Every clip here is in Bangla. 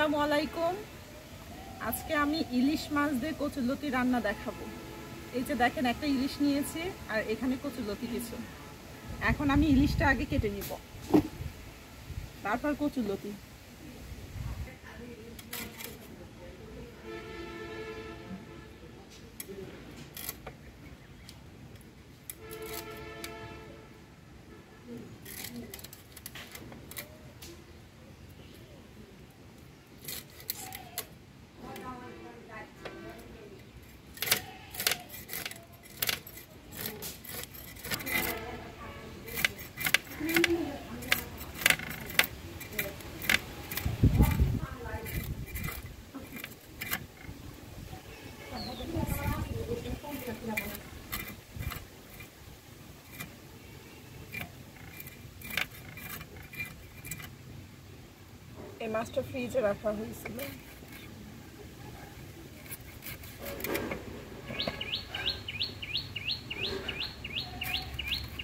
আসসালামু আলাইকুম। আজকে আমি ইলিশ মাছ দিয়ে কচুরলতি রান্না দেখাবো। এই যে দেখেন, একটা ইলিশ নিয়েছি আর এখানে কচুরলতি কিছু। এখন আমি ইলিশটা আগে কেটে নিব, তারপর কচুরলতি। এই মাছটা ফ্রিজে রাখা হয়েছিল।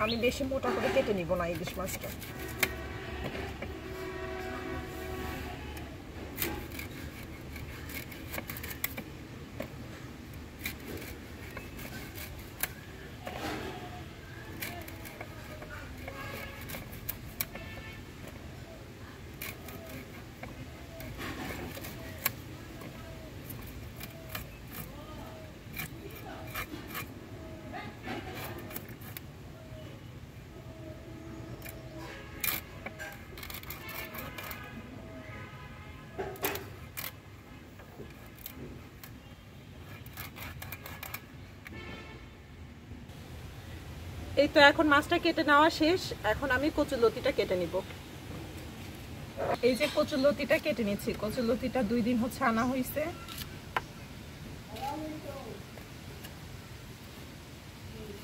আমি বেশি মোটা করে কেটে নিব না ইলিশ মাছটা। এই তো এখন মাছটা কেটে নেওয়া শেষ। এখন আমি কচুরলতিটা কেটে নিব। এই যে কচুরলতিটা কেটে নিচ্ছি। কচুরলতিটা 2 দিন হচ্ছে আনা হয়েছে।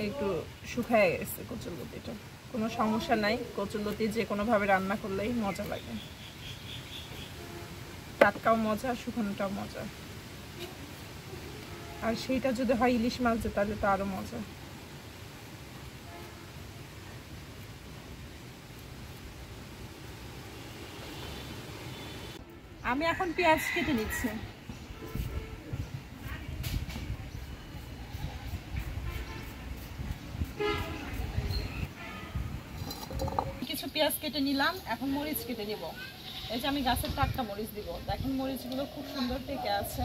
একটু শুকায় গেছে কচুরলতিটা, কোনো সমস্যা নাই। কচুরলতি যে কোনো ভাবে রান্না করলেই মজা লাগে, টাটকাও মজা, শুকানোটাও মজা। আর সেইটা যদি হয় ইলিশ মাছ দিয়ে, তাহলে তো আরো মজা। আমি এখন পেঁয়াজ কেটে নিচ্ছি। কিছু পেঁয়াজ কেটে নিলাম, এখন মরিচ কেটে নিব। এই যে আমি গাছের টাটকা মরিচ দিব। দেখেন মরিচগুলো খুব সুন্দর পেকে আছে।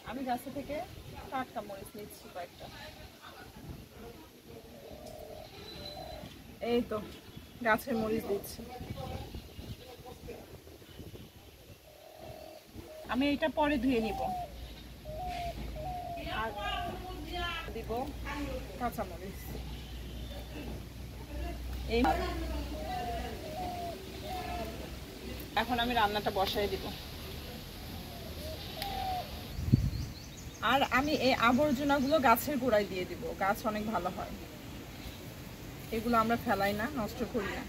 আমি গাছে থেকে টাটকা মরিচ নিচ্ছি কয়েকটা। এই তো গাছের মরিচ দিচ্ছি। আমি এটা পরে ধুয়ে নিব। আর দিব কাঁচা মরিচ। এই এখন আমি রান্নাটা বসাই দিব। আর আমি এই আবর্জনাগুলো গাছের গোড়ায় দিয়ে দিব। গাছ অনেক ভালো হয়, এগুলো আমরা ফেলাই না, নষ্ট করি না।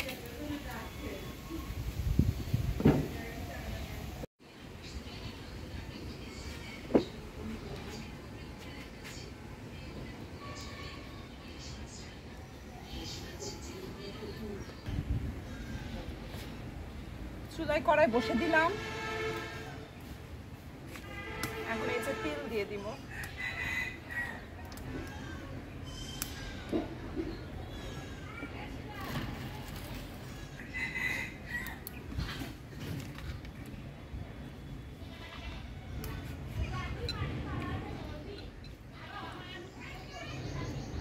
চুলায় কড়াই বসে দিলাম। এখন এই যে তেল দিয়ে দিব।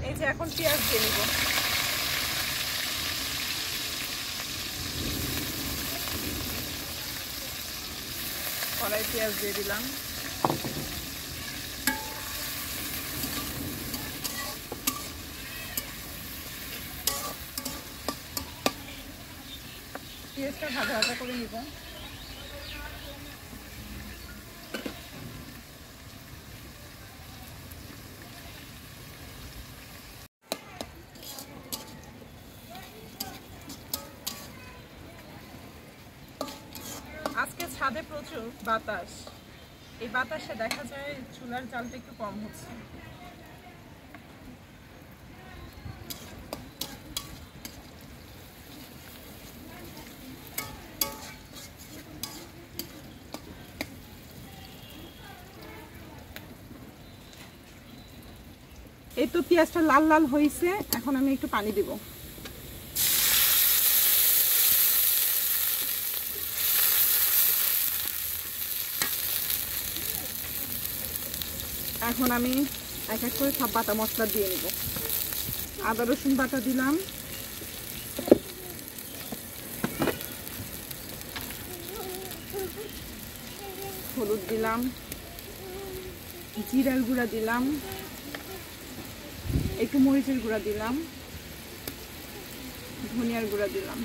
এই যে এখন পেঁয়াজ দিয়ে নিব। কড়াই পেঁয়াজ দিয়ে দিলাম। পেঁয়াজটা ভাজা ভাজা করে নিব। আজকে ছাদে প্রচুর বাতাস। এই বাতাসে দেখা যায় চুলার জালটা একটু কম হচ্ছে। এই তো পেঁয়াজটা লাল লাল হয়েছে, এখন আমি একটু পানি দিব। এখন আমি এক এক করে সব বাটা মশলা দিয়ে নেব। আদা রসুন বাটা দিলাম, হলুদ দিলাম, জিরার গুঁড়া দিলাম, একটু মরিচের গুঁড়া দিলাম, ধনিয়ার গুঁড়া দিলাম,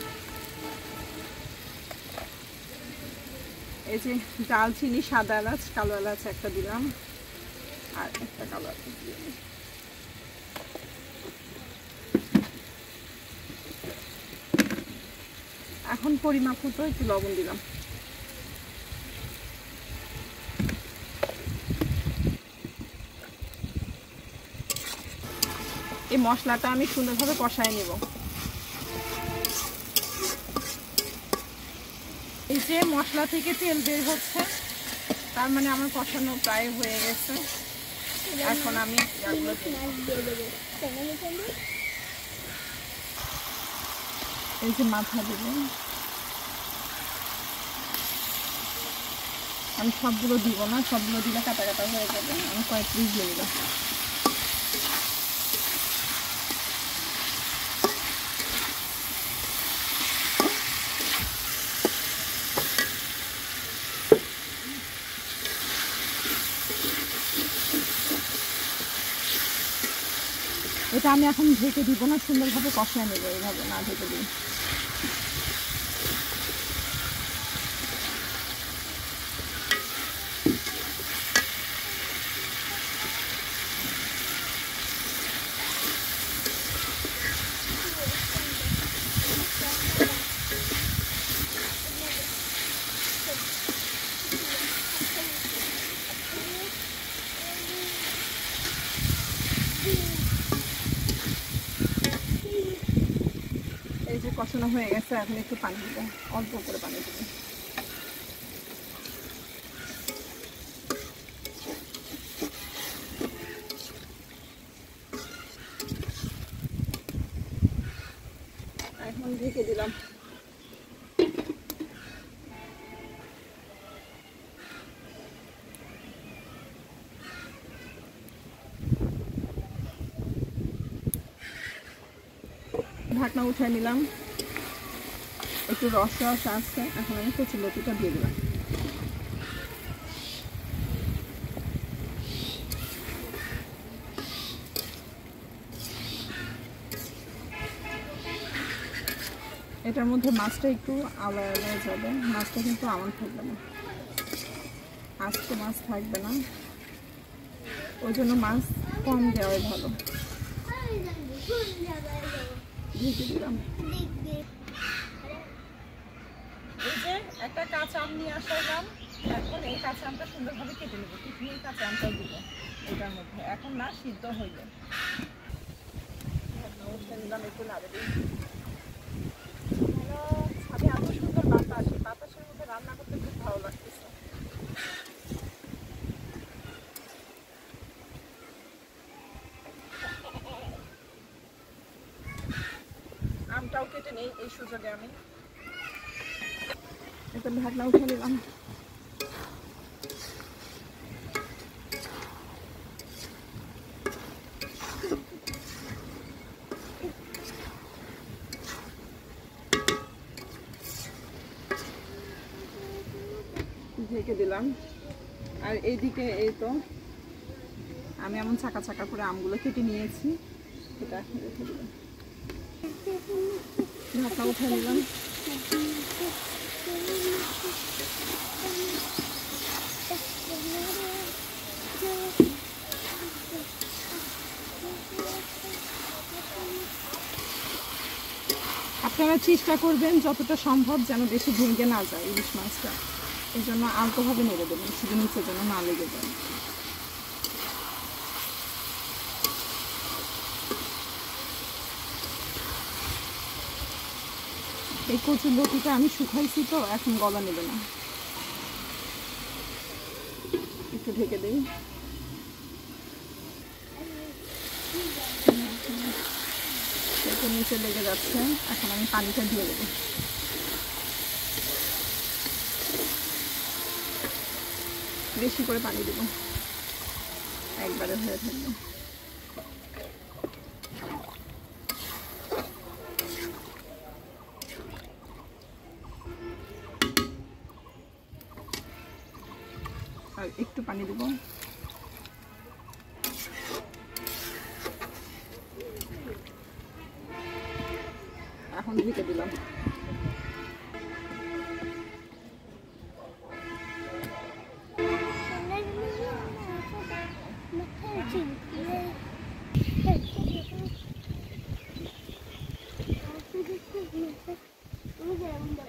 এই যে দালচিনি, সাদা এলাচ, কালো এলাচ একটা দিলাম, আর একটা কালো এলাচ দিয়ে এখন পরিমাপ মতো একটু লবণ দিলাম। এই মশলাটা আমি সুন্দরভাবে কষায় নেব। এই যে মশলা থেকে তেল বের হচ্ছে, তার মানে আমার কষানো প্রায় হয়ে গেছে। এখন আমি এই যে মাথা দেব, আমি সবগুলো দিব না, সবগুলো দিলে কাটা কাটা হয়ে যাবে, আমি কয়েক পিস দিয়ে নিলাম। এটা আমি এখন ঢেকে দিব না, সুন্দরভাবে কষায় নেব, এইভাবে না ঢেকে দিই। এই যে কষানো হয়ে গেছে, এখন একটু পানি দিব, অল্প করে পানি দিব। এখন ঢেকে দিলাম। ঢাকনা উঠাই নিলাম, একটু রস রস আসছে, এখন আমি কচুরলতিটা দিয়ে দিলাম। এটার মধ্যে মাছটা একটু আলাদা যাবে, মাছটা কিন্তু আমার থাকবে না, আজকে মাছ থাকবে না, ওই জন্য মাছ কম দেওয়াই ভালো। ঢেকে দিলাম। এই যে একটা কাঁচা আম নিয়ে আসলাম, এখন এই কাঁচা আমটা সুন্দরভাবে কেটে নেবো, কেটে নিয়ে কাঁচা আমটা দিব এটার মধ্যে, এখন না সিদ্ধ হইলে নিলাম, একটু নাড়ে দিই। আমি এত সুন্দর বাতাস, বাতাসের মধ্যে রান্না করতে খুব ভালো লাগতেছে। আমটাও কেটে নেই এই সুযোগে, আমি একটা ঢাকনা উঠে নিলাম। ঢেকে দিলাম। আর এইদিকে এই তো আমি এমন চাকা চাকা করে আমগুলো কেটে নিয়েছি, এটা এখন রেখে দিলাম। ঢাকা উঠে নিলাম। আপনারা চেষ্টা করবেন যতটা সম্ভব যেন বেশি ভেঙে না যায় ইলিশ মাছটা, এই জন্য আলতোভাবে নেড়ে দেবেন, শুধু নিচে যেন না লেগে যায়। এই কচুর লতিটা আমি শুকাইছি তো, এখন গলা নেবে না, একটু ঢেকে দিই। তো নিচে লেগে যাচ্ছে। এখন আমি পানিটা দিয়ে দেবো। বেশি করে পানি দেবো, একবারে হয়ে থাকবে। আর একটু পানি দেব। এখন ঢেকে দিলাম।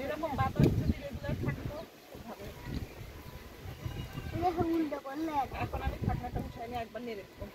এরকম বাতাস যদি রেগুলার থাকতো খুব ভালো। এখন আমি ঢাকনাটা উঠাই নিয়ে একবার নেড়ে দেবো।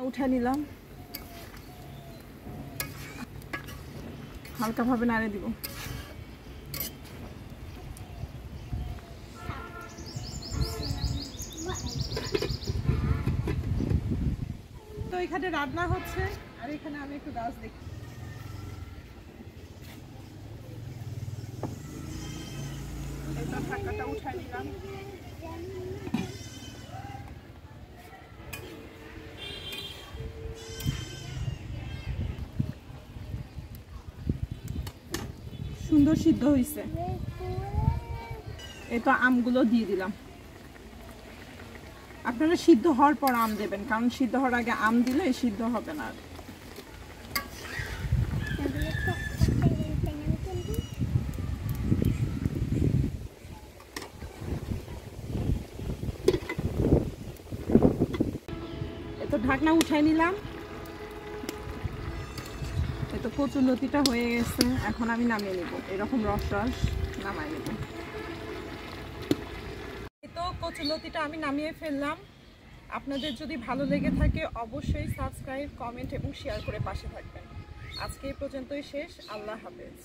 উঠে নিলাম, হালকা ভাবে নাড়ে দিব। তো এখানে রান্না হচ্ছে আর এখানে আমি একটু গাছ দেখি। এটা ঢাকাটা উঠাই নিলাম। সুন্দর সিদ্ধ হয়েছে। এই তো আমগুলো দিয়ে দিলাম। আপনারা সিদ্ধ হওয়ার পর আম দেবেন, কারণ সিদ্ধ হওয়ার আগে আম দিলে সিদ্ধ হবে না। এই তো ঢাকনা উঠাই নিলাম। এই তো কচুলতিটা হয়ে গেছে। এখন আমি নামিয়ে নেব, এরকম রস রস নামাই নেব। এই তো কচুলতিটা আমি নামিয়ে ফেললাম। আপনাদের যদি ভালো লেগে থাকে অবশ্যই সাবস্ক্রাইব, কমেন্ট এবং শেয়ার করে পাশে থাকবেন। আজকে এই পর্যন্তই শেষ। আল্লাহ হাফেজ।